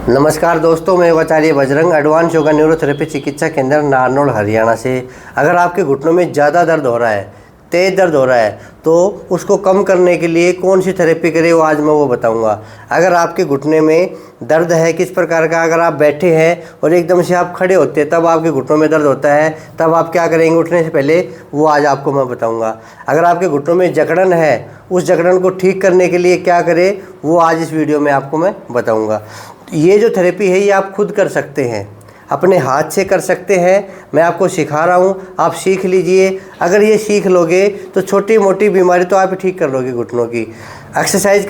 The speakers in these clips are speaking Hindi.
नमस्कार दोस्तों, मैं आचार्य बजरंग एडवांस योगा न्यूरोथेरेपी चिकित्सा केंद्र नारनौल हरियाणा से। अगर आपके घुटनों में ज़्यादा दर्द हो रहा है, तेज़ दर्द हो रहा है, तो उसको कम करने के लिए कौन सी थेरेपी करें वो आज मैं वो बताऊंगा। अगर आपके घुटने में दर्द है किस प्रकार का, अगर आप बैठे हैं और एकदम से आप खड़े होते हैं तब आपके घुटनों में दर्द होता है, तब आप क्या करेंगे उठने से पहले, वो आज आपको मैं बताऊंगा। अगर आपके घुटनों में जकड़न है, उस जकड़न को ठीक करने के लिए क्या करें वो आज इस वीडियो में आपको मैं बताऊँगा। ये जो थेरेपी है ये आप खुद कर सकते हैं, अपने हाथ से कर सकते हैं। मैं आपको सिखा रहा हूँ, आप सीख लीजिए। अगर ये सीख लोगे तो छोटी मोटी बीमारी तो आप ठीक कर लोगे घुटनों की। एक्सरसाइज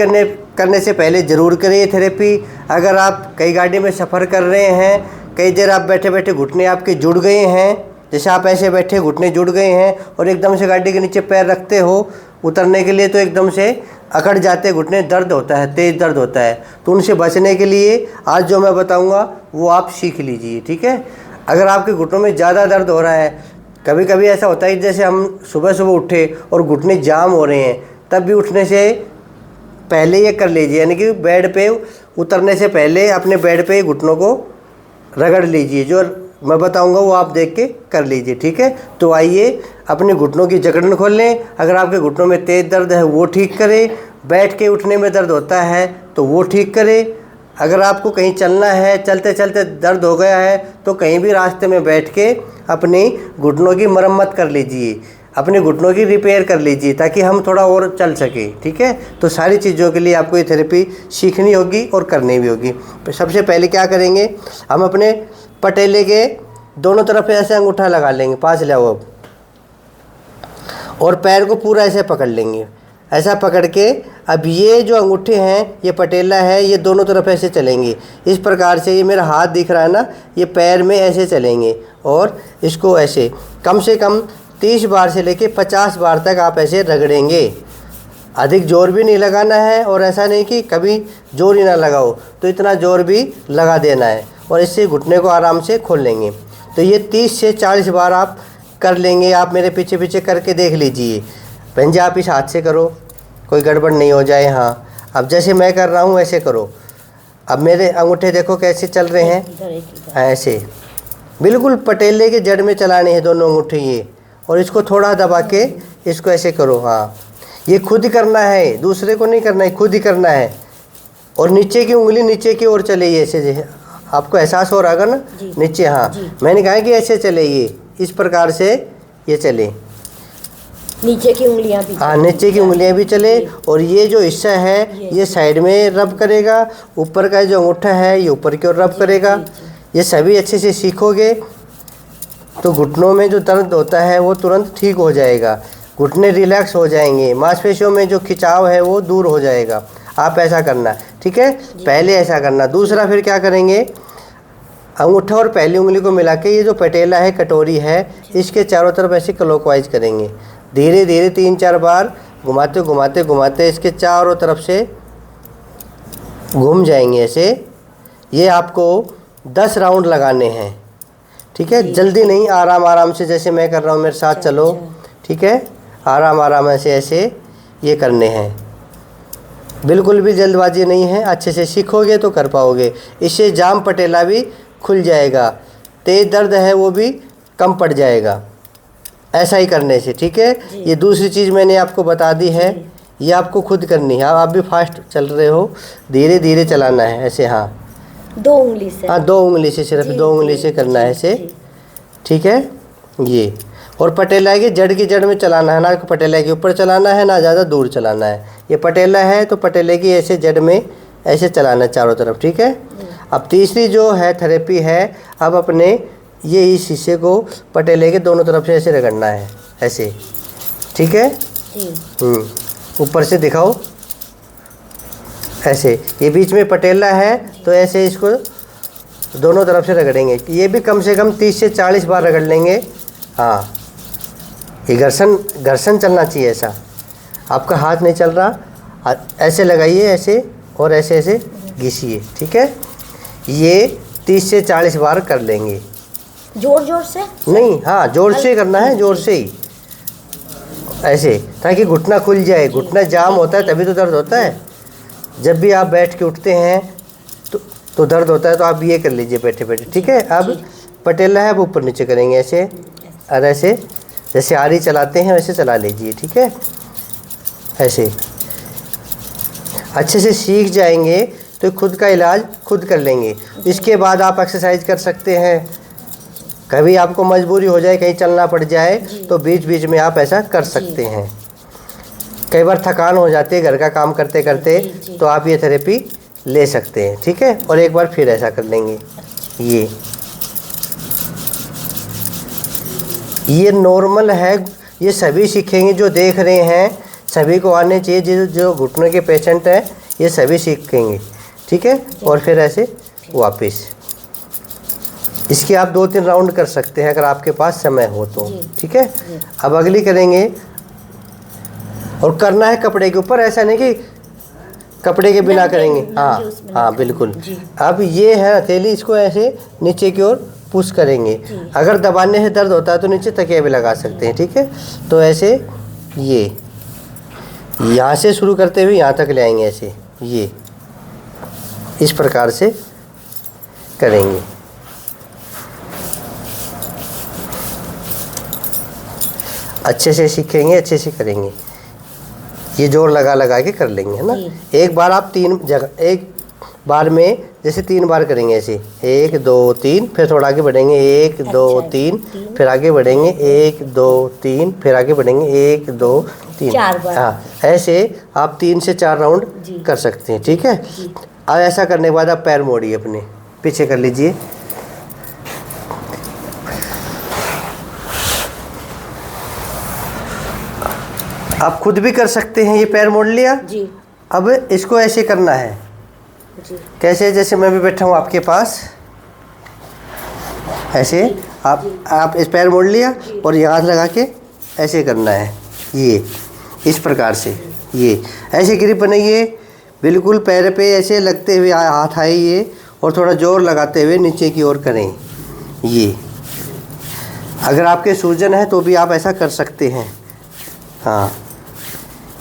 करने से पहले ज़रूर करें ये थेरेपी। अगर आप कई गाड़ी में सफ़र कर रहे हैं, कई देर आप बैठे बैठे घुटने आपके जुड़ गए हैं, जैसे आप ऐसे बैठे घुटने जुड़ गए हैं और एकदम से गाड़ी के नीचे पैर रखते हो उतरने के लिए तो एकदम से अकड़ जाते घुटने, दर्द होता है, तेज़ दर्द होता है। तो उनसे बचने के लिए आज जो मैं बताऊंगा वो आप सीख लीजिए, ठीक है। अगर आपके घुटनों में ज़्यादा दर्द हो रहा है, कभी कभी ऐसा होता है जैसे हम सुबह सुबह उठे और घुटने जाम हो रहे हैं, तब भी उठने से पहले ये कर लीजिए, यानी कि बेड पे उतरने से पहले अपने बेड पे घुटनों को रगड़ लीजिए। जो मैं बताऊंगा वो आप देख के कर लीजिए, ठीक है। तो आइए अपने घुटनों की जकड़न खोल लें। अगर आपके घुटनों में तेज़ दर्द है वो ठीक करें, बैठ के उठने में दर्द होता है तो वो ठीक करें। अगर आपको कहीं चलना है, चलते चलते दर्द हो गया है, तो कहीं भी रास्ते में बैठ के अपनी घुटनों की मरम्मत कर लीजिए, अपने घुटनों की रिपेयर कर लीजिए, ताकि हम थोड़ा और चल सके, ठीक है। तो सारी चीज़ों के लिए आपको ये थेरेपी सीखनी होगी और करनी भी होगी। सबसे पहले क्या करेंगे, हम अपने पटेले के दोनों तरफ ऐसे अंगूठा लगा लेंगे, पास ले आओ अब, और पैर को पूरा ऐसे पकड़ लेंगे। ऐसा पकड़ के अब ये जो अंगूठे हैं, ये पटेला है, ये दोनों तरफ ऐसे चलेंगे इस प्रकार से। ये मेरा हाथ दिख रहा है ना, ये पैर में ऐसे चलेंगे और इसको ऐसे कम से कम 30 बार से लेके 50 बार तक आप ऐसे रगड़ेंगे। अधिक जोर भी नहीं लगाना है और ऐसा नहीं कि कभी जोर ही ना लगाओ, तो इतना जोर भी लगा देना है और इससे घुटने को आराम से खोल लेंगे। तो ये 30 से 40 बार आप कर लेंगे। आप मेरे पीछे पीछे करके देख लीजिए। बहन जी आप इस हाथ से करो, कोई गड़बड़ नहीं हो जाए। हाँ, अब जैसे मैं कर रहा हूँ ऐसे करो। अब मेरे अंगूठे देखो कैसे चल रहे हैं, ऐसे बिल्कुल पटेले के जड़ में चलाने हैं दोनों अंगूठे ये, और इसको थोड़ा दबा के इसको ऐसे करो। हाँ, ये खुद ही करना है, दूसरे को नहीं करना है, खुद ही करना है। और नीचे की उंगली नीचे की ओर चले, ये ऐसे, आपको एहसास हो रहा होगा ना नीचे। हाँ, मैंने कहा कि ऐसे चले, ये इस प्रकार से ये चले, नीचे की उंगलियां भी, हाँ नीचे की उंगलियां भी चले। और ये जो हिस्सा है ये साइड में रब करेगा, ऊपर का जो अंगूठा है ये ऊपर की ओर रब करेगा। ये सभी अच्छे से सीखोगे तो घुटनों में जो दर्द होता है वो तुरंत ठीक हो जाएगा, घुटने रिलैक्स हो जाएंगे, मांसपेशियों में जो खिंचाव है वो दूर हो जाएगा। आप ऐसा करना, ठीक है, पहले ऐसा करना। दूसरा फिर क्या करेंगे, अंगूठा और पहली उंगली को मिला के ये जो पटेला है, कटोरी है, इसके चारों तरफ ऐसे क्लॉकवाइज करेंगे। धीरे धीरे 3-4 बार घुमाते घुमाते घुमाते इसके चारों तरफ से घूम जाएंगे ऐसे। ये आपको 10 राउंड लगाने हैं, ठीक है। जल्दी नहीं, आराम आराम से, जैसे मैं कर रहा हूँ मेरे साथ चलो, ठीक है। आराम आराम ऐसे ऐसे ये करने हैं, बिल्कुल भी जल्दबाजी नहीं है। अच्छे से सीखोगे तो कर पाओगे। इससे जाम पटेला भी खुल जाएगा, तेज़ दर्द है वो भी कम पड़ जाएगा, ऐसा ही करने से, ठीक है। ये दूसरी चीज़ मैंने आपको बता दी है, ये आपको खुद करनी है। आप भी फास्ट चल रहे हो, धीरे धीरे चलाना है ऐसे। हाँ, 2 उंगली से, हाँ 2 उंगली से, सिर्फ 2 उंगली से करना है ऐसे, ठीक है। ये और पटेला की जड़ में चलाना है, ना पटेला के ऊपर चलाना है ना ज़्यादा दूर चलाना है। ये पटेला है तो पटेले की ऐसे जड़ में ऐसे चलाना है चारों तरफ, ठीक है। अब तीसरी जो है थेरेपी है, अब अपने ये इस हिस्से को पटेले के दोनों तरफ से ऐसे रगड़ना है ऐसे, ठीक है। ऊपर से दिखाओ ऐसे, ये बीच में पटेला है तो ऐसे इसको दोनों तरफ से रगड़ेंगे। ये भी कम से कम 30 से 40 बार रगड़ लेंगे। हाँ, ये घर्षण चलना चाहिए ऐसा। आपका हाथ नहीं चल रहा, ऐसे लगाइए ऐसे और ऐसे ऐसे घिसिए, ठीक है। ये 30 से 40 बार कर लेंगे। जोर जोर से नहीं, हाँ जोर से करना है, जोर से ही ऐसे, ताकि घुटना खुल जाए। घुटना जाम होता है तभी तो दर्द होता है। जब भी आप बैठ के उठते हैं तो तो दर्द होता है, तो आप ये कर लीजिए बैठे बैठे, ठीक है। अब पटेला है, अब ऊपर नीचे करेंगे ऐसे और ऐसे, जैसे आरी चलाते हैं वैसे चला लीजिए, ठीक है। ऐसे अच्छे से सीख जाएंगे तो खुद का इलाज खुद कर लेंगे। इसके बाद आप एक्सरसाइज कर सकते हैं। कभी आपको मजबूरी हो जाए, कहीं चलना पड़ जाए, तो बीच बीच में आप ऐसा कर सकते हैं। कई बार थकान हो जाती है घर का काम करते करते, तो आप ये थेरेपी ले सकते हैं, ठीक है। और एक बार फिर ऐसा कर लेंगे। ये नॉर्मल है, ये सभी सीखेंगे। जो देख रहे हैं सभी को आने चाहिए, जो घुटनों के पेशेंट हैं ये सभी सीखेंगे, ठीक है। और फिर ऐसे वापस इसके आप 2-3 राउंड कर सकते हैं अगर आपके पास समय हो तो, ठीक है। अब अगली करेंगे, और करना है कपड़े के ऊपर, ऐसा नहीं कि कपड़े के बिना करेंगे। हाँ बिल्कुल। अब ये है हथेली, इसको ऐसे नीचे की ओर पुश करेंगे। अगर दबाने से दर्द होता है तो नीचे तकिया भी लगा सकते हैं, ठीक है। तो ऐसे ये यहाँ से शुरू करते हुए यहाँ तक ले आएंगे, ऐसे ये इस प्रकार से करेंगे। अच्छे से सीखेंगे, अच्छे से करेंगे, ये जोर लगा लगा के कर लेंगे, है ना। एक बार आप 3 जगह, एक बार में जैसे 3 बार करेंगे ऐसे, 1 2 3, फिर थोड़ा आगे बढ़ेंगे, 1 2 3, फिर आगे बढ़ेंगे, 1 2 3, फिर आगे बढ़ेंगे, 1 2 3, 4 बार। हाँ, ऐसे आप 3 से 4 राउंड कर सकते हैं, ठीक है। अब ऐसा करने के बाद आप पैर मोड़िए, अपने पीछे कर लीजिए। आप खुद भी कर सकते हैं, ये पैर मोड़ लिया जी। अब इसको ऐसे करना है जी। कैसे, जैसे मैं भी बैठा हूँ आपके पास, ऐसे आप इस पैर मोड़ लिया और ये हाथ लगा के ऐसे करना है, ये इस प्रकार से, ये ऐसे ग्रिप बनाइए, बिल्कुल पैर पे ऐसे लगते हुए हाथ आइए और थोड़ा जोर लगाते हुए नीचे की ओर करें। ये अगर आपके सूजन है तो भी आप ऐसा कर सकते हैं। हाँ,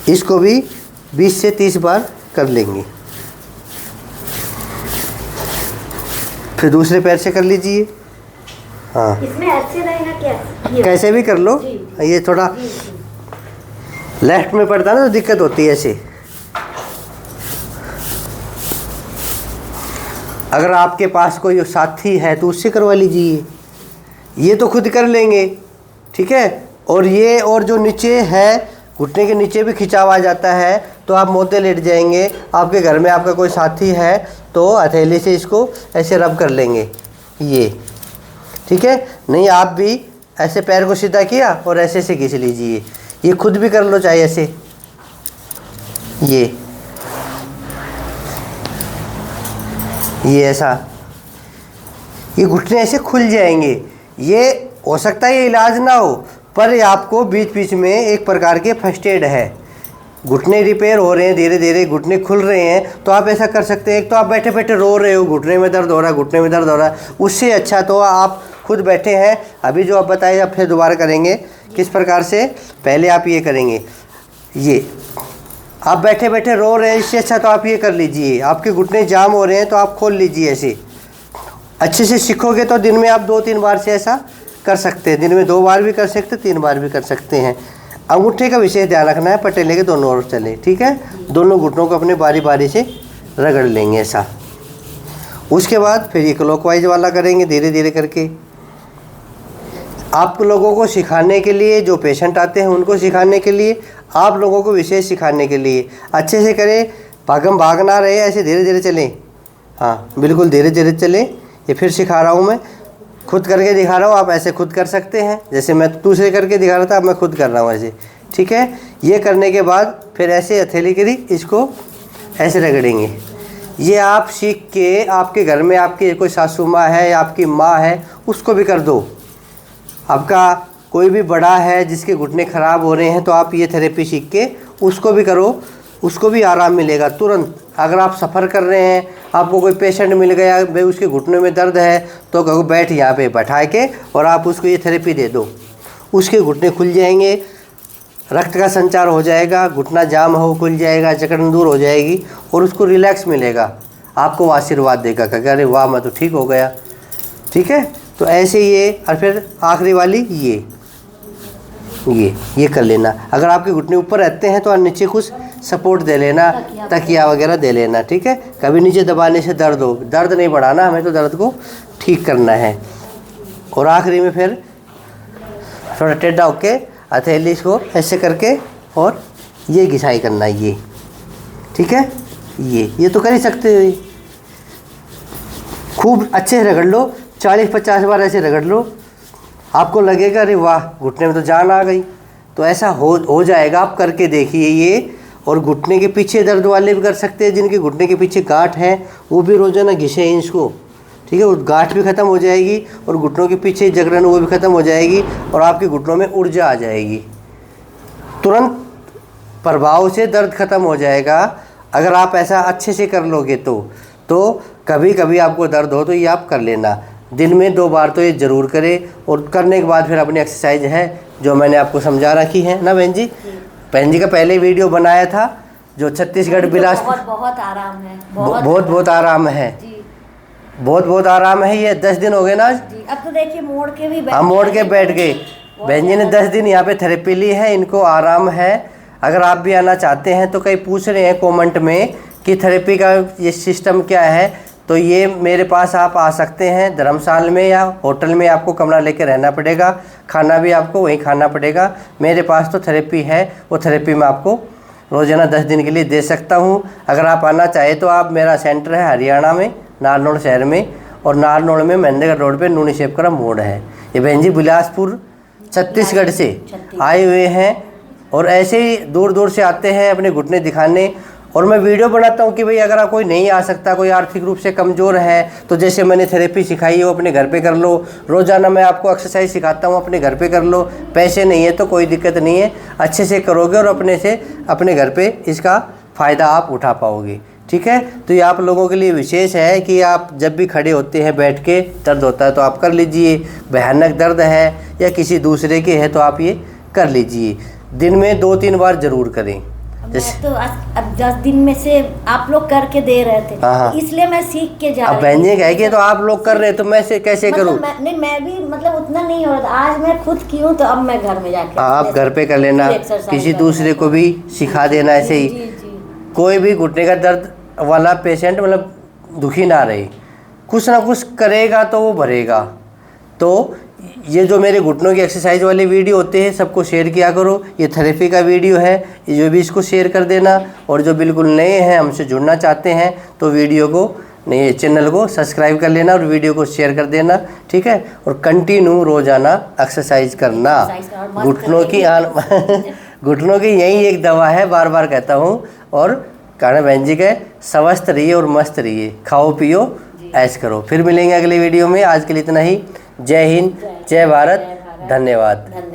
इसको भी 20 से 30 बार कर लेंगे। फिर दूसरे पैर से कर लीजिए। हाँ, इसमें ऐसे रहेगा क्या? कैसे भी कर लो, ये थोड़ा लेफ्ट में पड़ता है ना तो दिक्कत होती है ऐसे। अगर आपके पास कोई साथी है तो उससे करवा लीजिए, ये तो खुद कर लेंगे, ठीक है। और ये और जो नीचे है, घुटने के नीचे भी खिंचाव आ जाता है तो आप मोटे लेट जाएंगे। आपके घर में आपका कोई साथी है तो हथेली से इसको ऐसे रब कर लेंगे, ये ठीक है। नहीं, आप भी ऐसे पैर को सीधा किया और ऐसे से खींच लीजिए, ये खुद भी कर लो चाहे ऐसे, ये ऐसा, ये घुटने ऐसे खुल जाएंगे। ये हो सकता है ये इलाज ना हो, पर ये आपको बीच बीच में एक प्रकार के फर्स्ट एड है। घुटने रिपेयर हो रहे हैं, धीरे धीरे घुटने खुल रहे हैं, तो आप ऐसा कर सकते हैं। एक तो आप बैठे बैठे रो रहे हो, घुटने में दर्द हो रहा है, घुटने में दर्द हो रहा है, उससे अच्छा तो आप खुद बैठे हैं। अभी जो आप बताइए, आप फिर दोबारा करेंगे किस प्रकार से। पहले आप ये करेंगे, ये आप बैठे बैठे रो रहे हैं, इससे अच्छा तो आप ये कर लीजिए। आपके घुटने जाम हो रहे हैं तो आप खोल लीजिए ऐसे। अच्छे से सीखोगे तो दिन में आप 2-3 बार से ऐसा कर सकते हैं। दिन में 2 बार भी कर सकते हैं, 3 बार भी कर सकते हैं। अंगूठे का विशेष ध्यान रखना है, पटेले के दोनों ओर चले, ठीक है। दोनों घुटनों को अपने बारी बारी से रगड़ लेंगे ऐसा। उसके बाद फिर ये क्लॉकवाइज वाला करेंगे धीरे धीरे करके। आप लोगों को सिखाने के लिए, जो पेशेंट आते हैं उनको सिखाने के लिए, आप लोगों को विशेष सिखाने के लिए अच्छे से करें। भागम भाग ना रहे, ऐसे धीरे धीरे चलें। हाँ बिल्कुल धीरे धीरे चलें। ये फिर सिखा रहा हूँ, मैं खुद करके दिखा रहा हूँ, आप ऐसे खुद कर सकते हैं। जैसे मैं दूसरे करके दिखा रहा था, अब मैं खुद कर रहा हूँ ऐसे, ठीक है। ये करने के बाद फिर ऐसे हथेली करी, इसको ऐसे रगड़ेंगे। ये आप सीख के आपके घर में आपकी कोई सासू माँ है या आपकी माँ है, उसको भी कर दो। आपका कोई भी बड़ा है जिसके घुटने ख़राब हो रहे हैं, तो आप ये थेरेपी सीख के उसको भी करो, उसको भी आराम मिलेगा तुरंत। अगर आप सफ़र कर रहे हैं, आपको कोई पेशेंट मिल गया, भाई उसके घुटने में दर्द है, तो कहो बैठ यहाँ पे बैठा के और आप उसको ये थेरेपी दे दो, उसके घुटने खुल जाएंगे, रक्त का संचार हो जाएगा, घुटना जाम हो खुल जाएगा, जकड़न दूर हो जाएगी और उसको रिलैक्स मिलेगा। आपको वो आशीर्वाद देगा कि अरे वाह मैं तो ठीक हो गया। ठीक है, तो ऐसे ये, और फिर आखिरी वाली ये कर लेना। अगर आपके घुटने ऊपर रहते हैं तो नीचे कुछ सपोर्ट दे लेना, तकिया वगैरह दे लेना। ठीक है, कभी नीचे दबाने से दर्द नहीं बढ़ाना, हमें तो दर्द को ठीक करना है। और आखिरी में फिर थोड़ा टेढ़ा होके हथेली इसको ऐसे करके और ये घिसाई करना है ये। ठीक है, ये तो कर ही सकते हो। खूब अच्छे से रगड़ लो, 40-50 बार ऐसे रगड़ लो, आपको लगेगा अरे वाह घुटने में तो जान आ गई। तो ऐसा हो जाएगा, आप करके देखिए ये। और घुटने के पीछे दर्द वाले भी कर सकते हैं, जिनके घुटने के पीछे गांठ है वो भी रोज़ाना घिसें इसको। ठीक है, वो गांठ भी ख़त्म हो जाएगी और घुटनों के पीछे जकड़न वो भी ख़त्म हो जाएगी और आपके घुटनों में ऊर्जा आ जाएगी, तुरंत प्रभाव से दर्द ख़त्म हो जाएगा। अगर आप ऐसा अच्छे से कर लोगे तो कभी कभी आपको दर्द हो तो ये आप कर लेना। दिन में 2 बार तो ये ज़रूर करें, और करने के बाद फिर अपनी एक्सरसाइज है जो मैंने आपको समझा रखी है ना बहन जी। बहन जी का पहले वीडियो बनाया था जो छत्तीसगढ़ बिलासपुर, बहुत आराम है, बहुत आराम है जी, बहुत आराम है। ये 10 दिन हो गए ना आज जी। अब तो देखिए मोड़ के भी हम मोड़ के बैठ गए। बहन जी ने 10 दिन यहाँ पे थेरेपी ली है, इनको आराम है। अगर आप भी आना चाहते हैं तो कई पूछ रहे हैं कमेंट में कि थेरेपी का ये सिस्टम क्या है, तो ये मेरे पास आप आ सकते हैं। धर्मशाला में या होटल में आपको कमरा लेके रहना पड़ेगा, खाना भी आपको वहीं खाना पड़ेगा। मेरे पास तो थेरेपी है, वो थेरेपी मैं आपको रोज़ाना 10 दिन के लिए दे सकता हूँ। अगर आप आना चाहे तो आप, मेरा सेंटर है हरियाणा में नारनौल शहर में, और नारनौल में महेंद्रगढ़ रोड पे नूनी शेपकरा मोड़ है। ये बहन जी बिलासपुर छत्तीसगढ़ से आए हुए हैं और ऐसे ही दूर दूर से आते हैं अपने घुटने दिखाने। और मैं वीडियो बनाता हूँ कि भाई अगर आप कोई नहीं आ सकता, कोई आर्थिक रूप से कमज़ोर है, तो जैसे मैंने थेरेपी सिखाई है वो अपने घर पे कर लो। रोज़ाना मैं आपको एक्सरसाइज सिखाता हूँ, अपने घर पे कर लो। पैसे नहीं है तो कोई दिक्कत नहीं है, अच्छे से करोगे और अपने घर पे इसका फ़ायदा आप उठा पाओगे। ठीक है, तो ये आप लोगों के लिए विशेष है कि आप जब भी खड़े होते हैं, बैठ के दर्द होता है तो आप कर लीजिए। भयानक दर्द है या किसी दूसरे के है तो आप ये कर लीजिए। दिन में 2-3 बार ज़रूर करें। मैं तो अब 10 दिन में से आप लोग करके दे रहे थे, इसलिए मैं सीख के जा रही हूं। अब बहन जी कहेगी तो आप लोग कर रहे तो मैं से कैसे करूं? मैं भी उतना नहीं हो रहा। आज मैं खुद की हूँ तो अब मैं घर में जाके आप घर पे कर लेना, किसी दूसरे को भी सिखा देना। ऐसे ही कोई भी घुटने का दर्द वाला पेशेंट दुखी ना रहे, कुछ ना कुछ करेगा तो वो भरेगा। तो ये जो मेरे घुटनों की एक्सरसाइज वाले वीडियो होते हैं सबको शेयर किया करो। ये थेरेपी का वीडियो है, ये जो भी इसको शेयर कर देना। और जो बिल्कुल नए हैं, हमसे जुड़ना चाहते हैं, तो वीडियो को नए चैनल को सब्सक्राइब कर लेना और वीडियो को शेयर कर देना। ठीक है, और कंटिन्यू रोज़ाना एक्सरसाइज करना। घुटनों की घुटनों की यही एक दवा है, बार बार कहता हूँ। और कहना बहन जी के स्वस्थ रहिए और मस्त रहिए, खाओ पियो ऐश करो। फिर मिलेंगे अगले वीडियो में। आज के लिए इतना ही। जय हिंद, जय भारत, धन्यवाद।